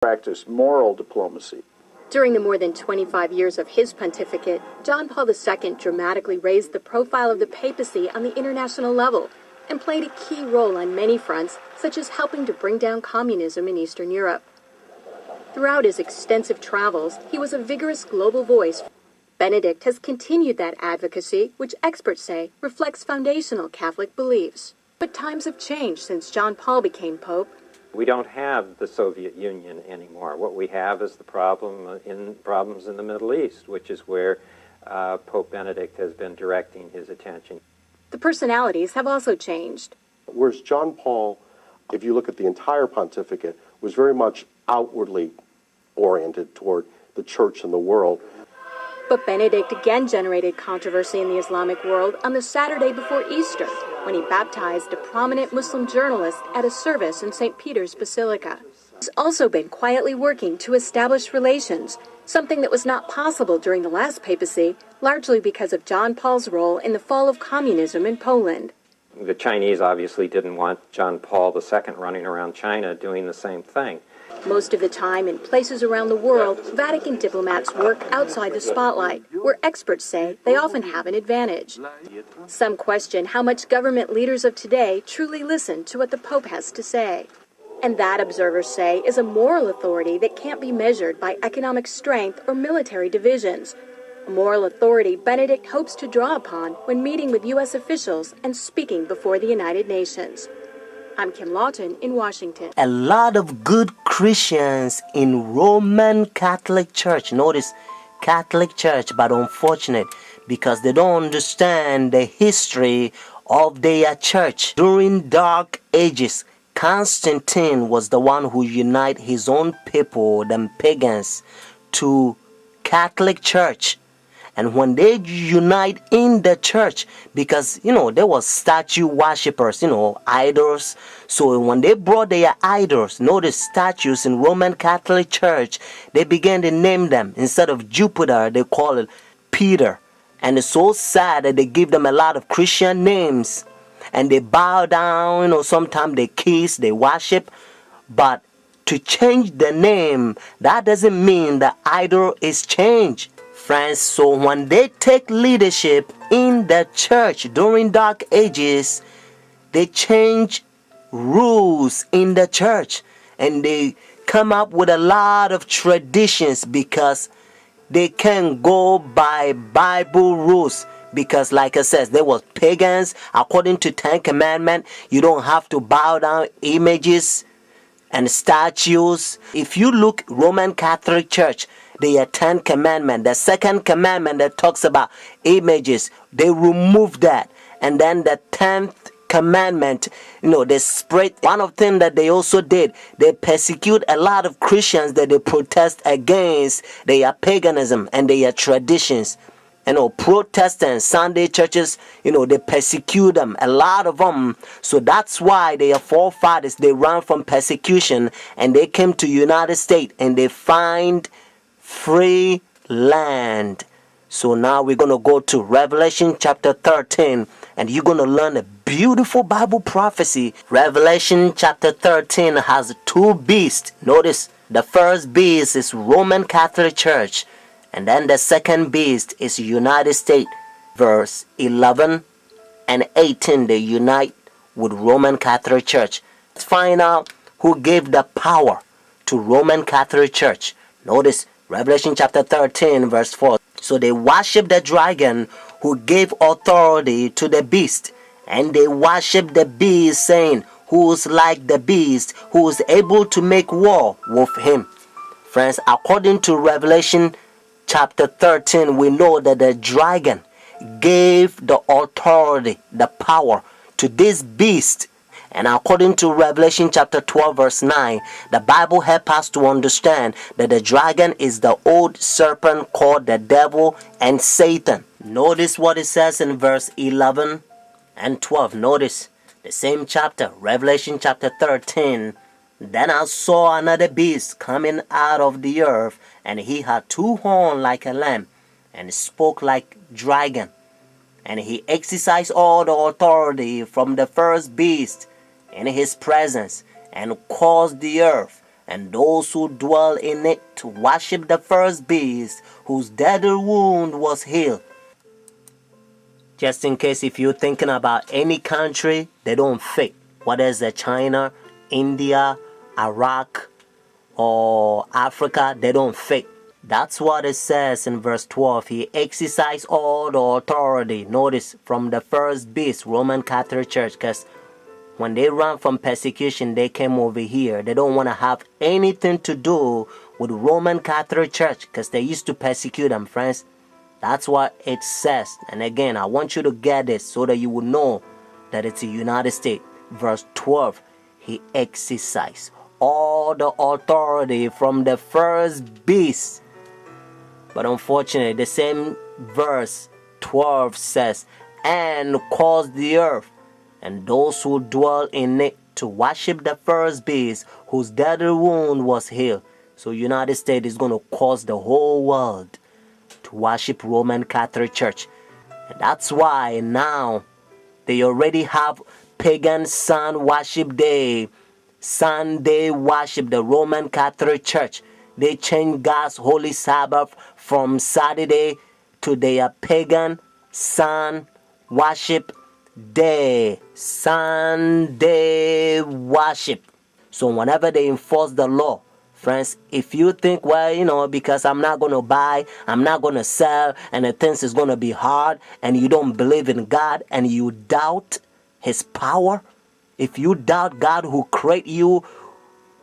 practice moral diplomacy. During the more than 25 years of his pontificate, John Paul II dramatically raised the profile of the papacy on the international level and played a key role on many fronts, such as helping to bring down communism in Eastern Europe. Throughout his extensive travels, he was a vigorous global voice. Benedict has continued that advocacy, which experts say reflects foundational Catholic beliefs. But times have changed since John Paul became Pope. We don't have the Soviet Union anymore. What we have is the problems in the Middle East, which is where Pope Benedict has been directing his attention. The personalities have also changed. Whereas John Paul, if you look at the entire pontificate, was very much outwardly oriented toward the church and the world. But Benedict again generated controversy in the Islamic world on the Saturday before Easter, when he baptized a prominent Muslim journalist at a service in St. Peter's Basilica. He's also been quietly working to establish relations, something that was not possible during the last papacy, largely because of John Paul's role in the fall of communism in Poland. The Chinese obviously didn't want John Paul II running around China doing the same thing. Most of the time, in places around the world, Vatican diplomats work outside the spotlight, where experts say they often have an advantage. Some question how much government leaders of today truly listen to what the Pope has to say. And that, observers say, is a moral authority that can't be measured by economic strength or military divisions. A moral authority Benedict hopes to draw upon when meeting with U.S. officials and speaking before the United Nations. I'm Kim Lawton in Washington. A lot of good Christians in Roman Catholic Church, notice Catholic Church, but unfortunate because they don't understand the history of their church. During Dark Ages, Constantine was the one who united his own people, them pagans, to Catholic Church. And when they unite in the church, because, there was statue worshippers, idols. So when they brought their idols, notice statues in Roman Catholic Church, they began to name them. Instead of Jupiter, they call it Peter. And it's so sad that they give them a lot of Christian names. And they bow down, sometimes they kiss, they worship. But to change the name, that doesn't mean the idol is changed. Friends, so when they take leadership in the church during Dark Ages, they change rules in the church and they come up with a lot of traditions because they can't go by Bible rules. Because like I said, there was pagans. According to Ten Commandments, you don't have to bow down images and statues. If you look Roman Catholic Church, the 10 commandment, the second commandment that talks about images, they remove that. And then the 10th commandment, they spread. One of them that they also did, they persecute a lot of Christians that they protest against their paganism and their traditions. Protestants, Sunday churches, they persecute them, a lot of them. So that's why their forefathers, they ran from persecution and they came to United States and they find free land. So now we're going to go to Revelation chapter 13 and you're going to learn a beautiful Bible prophecy. Revelation chapter 13 has two beasts. Notice the first beast is Roman Catholic Church and then the second beast is United States. Verse 11 and 18 they unite with Roman Catholic Church. Let's find out who gave the power to Roman Catholic Church. Notice Revelation chapter 13 verse 4. So they worship the dragon who gave authority to the beast. And they worship the beast saying, who's like the beast, who is able to make war with him. Friends, according to Revelation chapter 13, we know that the dragon gave the authority, the power to this beast. And according to Revelation chapter 12 verse 9, the Bible helps us to understand that the dragon is the old serpent called the devil and Satan. Notice what it says in verse 11 and 12. Notice the same chapter, Revelation chapter 13. Then I saw another beast coming out of the earth, and he had two horns like a lamb, and spoke like dragon. And he exercised all the authority from the first beast in his presence, and caused the earth and those who dwell in it to worship the first beast, whose deadly wound was healed. Just in case if you're thinking about any country, they don't fit. Whether it's China, India, Iraq, or Africa, they don't fit. That's what it says in verse 12. He exercised all the authority, notice, from the first beast, Roman Catholic Church, because when they ran from persecution, they came over here. They don't want to have anything to do with Roman Catholic Church because they used to persecute them, friends. That's what it says. And again, I want you to get this so that you will know that it's the United States. Verse 12, he exercised all the authority from the first beast. But unfortunately, the same verse 12 says, and caused the earth and those who dwell in it to worship the first beast, whose deadly wound was healed. So United States is going to cause the whole world to worship Roman Catholic Church. And that's why now they already have pagan sun worship day, Sunday worship, the Roman Catholic Church. They changed God's holy Sabbath from Saturday to their pagan sun worship day, Sunday worship. So whenever they enforce the law, friends, if you think, well, because I'm not going to buy, I'm not going to sell, and the things is going to be hard, and you don't believe in God, and you doubt his power, if you doubt God who created you,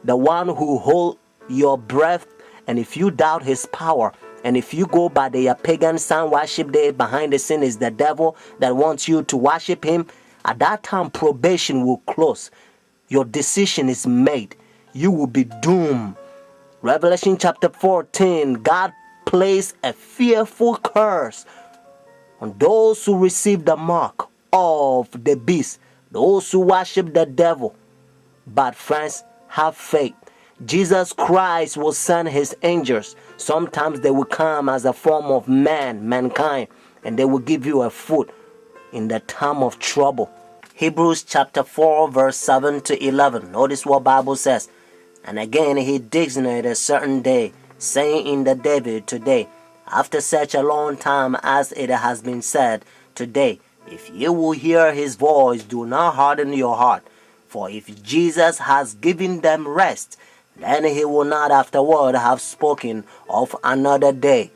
the one who hold your breath, and if you doubt his power, and if you go by the pagan sun worship day, behind the scene is the devil that wants you to worship him, at that time probation will close. Your decision is made. You will be doomed. Revelation chapter 14, God placed a fearful curse on those who receive the mark of the beast, those who worship the devil. But friends, have faith. Jesus Christ will send his angels. Sometimes they will come as a form of mankind, and they will give you a food in the time of trouble. Hebrews chapter 4 verse 7 to 11. Notice what Bible says. And again he designated a certain day, saying in the David today, after such a long time as it has been said, today, if you will hear his voice, do not harden your heart. For if Jesus has given them rest, then he will not afterward have spoken of another day.